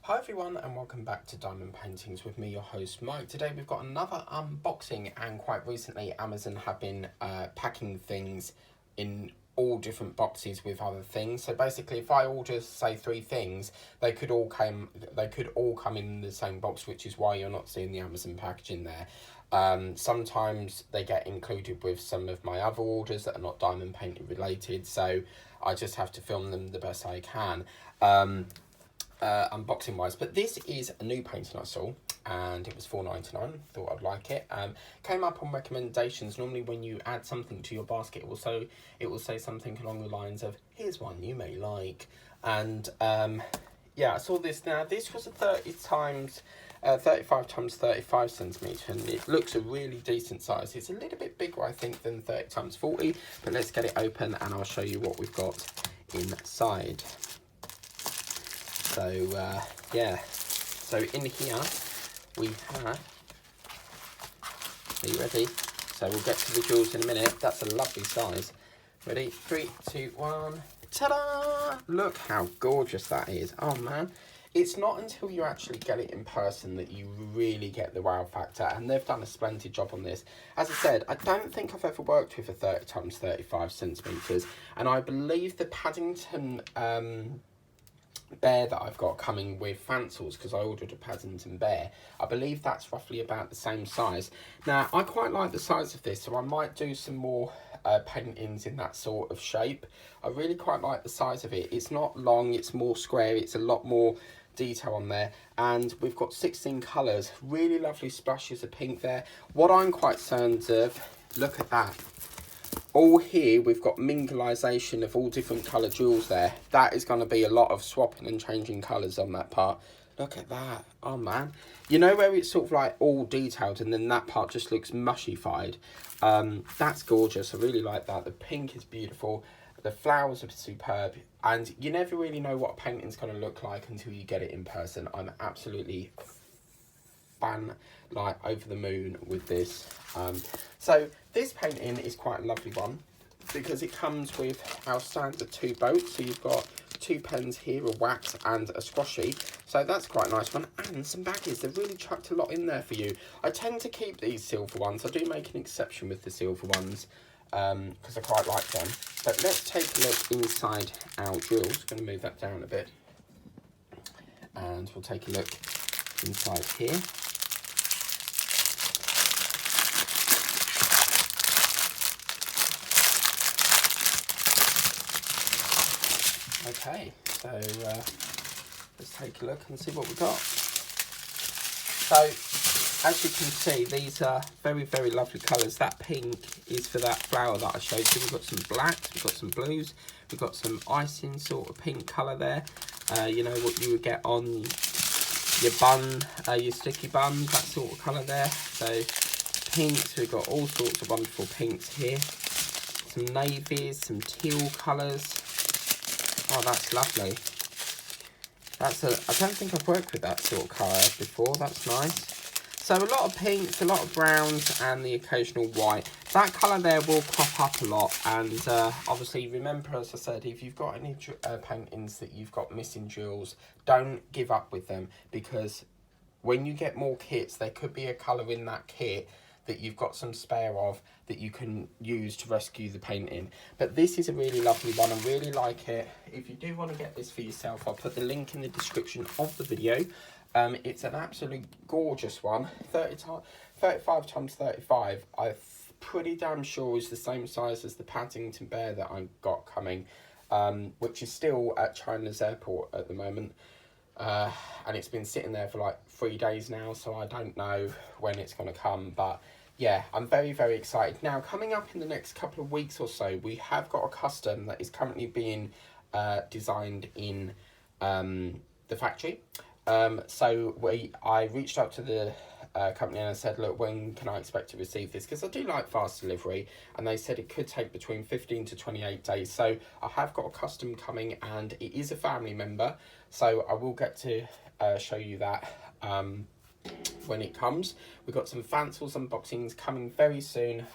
Hi everyone and welcome back to Diamond Paintings with me, your host Mike. Today we've got another unboxing, and quite recently Amazon have been packing things in all different boxes with other things. So basically if I order say 3 things, they could all come in the same box, which is why you're not seeing the Amazon packaging there. Sometimes they get included with some of my other orders that are not diamond painting related, so I just have to film them the best I can. Unboxing wise, but this is a new painting I saw and it was $4.99. Thought I'd like it. Came up on recommendations. Normally when you add something to your basket, it will say something along the lines of here's one you may like. And yeah, I saw this. Now this was a 35 times 35 centimeter, and it looks a really decent size. It's a little bit bigger I think than 30 times 40, but let's get it open and I'll show you what we've got inside. So yeah, so in here we have, are you ready? So we'll get to the jewels in a minute. That's a lovely size. Ready? 3, 2, 1, ta-da! Look how gorgeous that is. Oh man, it's not until you actually get it in person that you really get the wow factor, and they've done a splendid job on this. As I said, I don't think I've ever worked with a 30 times 35 centimeters, and I believe the Paddington bear that I've got coming with Fancels, because I ordered a Paddington bear, I believe that's roughly about the same size. Now I quite like the size of this, so I might do some more paintings in that sort of shape. I really quite like the size of it. It's not long, it's more square, it's a lot more detail on there, and we've got 16 colours, really lovely splashes of pink there. What I'm quite concerned of, look at that. All here we've got mingleization of all different colour jewels there. That is going to be a lot of swapping and changing colours on that part. Look at that. Oh man. You know where it's sort of like all detailed and then that part just looks mushified? That's gorgeous. I really like that. The pink is beautiful. The flowers are superb. And you never really know what a painting's going to look like until you get it in person. I'm absolutely like over the moon with this. So this painting is quite a lovely one because it comes with our standard 2 boats. So you've got 2 pens here, a wax and a squashy. So that's quite a nice one, and some baggies. They've really chucked a lot in there for you. I tend to keep these silver ones. I do make an exception with the silver ones because I quite like them. But let's take a look inside our jewels. I'm going to move that down a bit and we'll take a look inside here. Okay, so let's take a look and see what we've got. So, as you can see, these are very, very lovely colours. That pink is for that flower that I showed you. We've got some blacks, we've got some blues, we've got some icing sort of pink colour there. You know what you would get on your bun, your sticky buns, that sort of colour there. So, pinks, we've got all sorts of wonderful pinks here. Some navies, some teal colours. Oh, that's lovely. I don't think I've worked with that sort of colour before. That's nice. So a lot of pinks, a lot of browns, and the occasional white. That colour there will crop up a lot. And obviously, remember, as I said, if you've got any paintings that you've got missing jewels, don't give up with them, because when you get more kits, there could be a colour in that kit that you've got some spare of that you can use to rescue the painting. But this is a really lovely one. I really like it. If you do want to get this for yourself, I'll put the link in the description of the video. It's an absolute gorgeous one. 35 times 35. I'm pretty damn sure is the same size as the Paddington bear that I've got coming, which is still at China's airport at the moment. And it's been sitting there for like 3 days now, so I don't know when it's going to come, but yeah, I'm very, very excited. Now, coming up in the next couple of weeks or so, we have got a custom that is currently being designed in the factory. So I reached out to the company and I said, look, when can I expect to receive this? Because I do like fast delivery, and they said it could take between 15 to 28 days. So I have got a custom coming, and it is a family member, so I will get to show you that when it comes. We've got some Fancels unboxings coming very soon.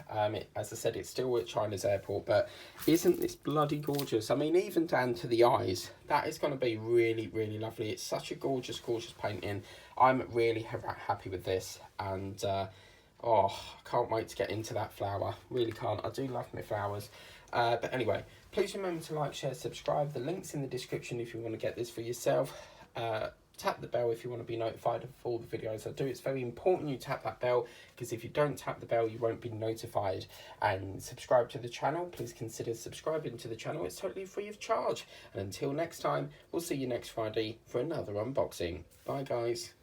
As I said, it's still at China's airport, but isn't this bloody gorgeous? I mean, even down to the eyes, that is going to be really, really lovely. It's such a gorgeous, gorgeous painting. I'm really happy with this, and oh, I can't wait to get into that flower. Really can't. I do love my flowers. But anyway, please remember to like, share, subscribe. The link's in the description if you want to get this for yourself. Tap the bell if you want to be notified of all the videos I do. It's very important you tap that bell, because if you don't tap the bell, you won't be notified. And subscribe to the channel. Please consider subscribing to the channel. It's totally free of charge. And until next time, we'll see you next Friday for another unboxing. Bye, guys.